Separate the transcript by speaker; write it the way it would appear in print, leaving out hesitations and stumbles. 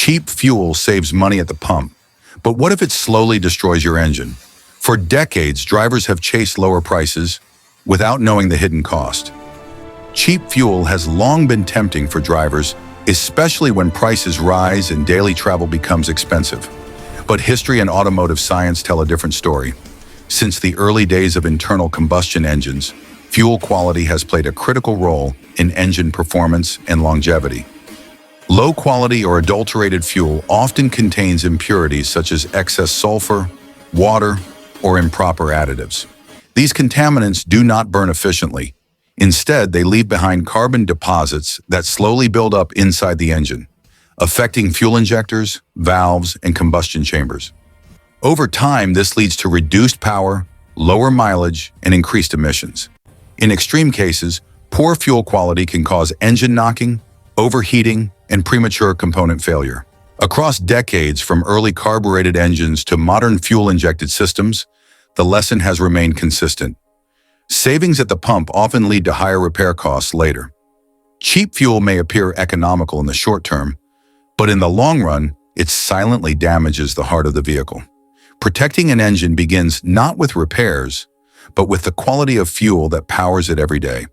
Speaker 1: Cheap fuel saves money at the pump, but what if it slowly destroys your engine? For decades, drivers have chased lower prices without knowing the hidden cost. Cheap fuel has long been tempting for drivers, especially when prices rise and daily travel becomes expensive. But history and automotive science tell a different story. Since the early days of internal combustion engines, fuel quality has played a critical role in engine performance and longevity. Low-quality or adulterated fuel often contains impurities such as excess sulfur, water, or improper additives. These contaminants do not burn efficiently. Instead, they leave behind carbon deposits that slowly build up inside the engine, affecting fuel injectors, valves, and combustion chambers. Over time, this leads to reduced power, lower mileage, and increased emissions. In extreme cases, poor fuel quality can cause engine knocking, overheating, and premature component failure. Across decades, from early carbureted engines to modern fuel-injected systems, the lesson has remained consistent. Savings at the pump often lead to higher repair costs later. Cheap fuel may appear economical in the short term, but in the long run, it silently damages the heart of the vehicle. Protecting an engine begins not with repairs, but with the quality of fuel that powers it every day.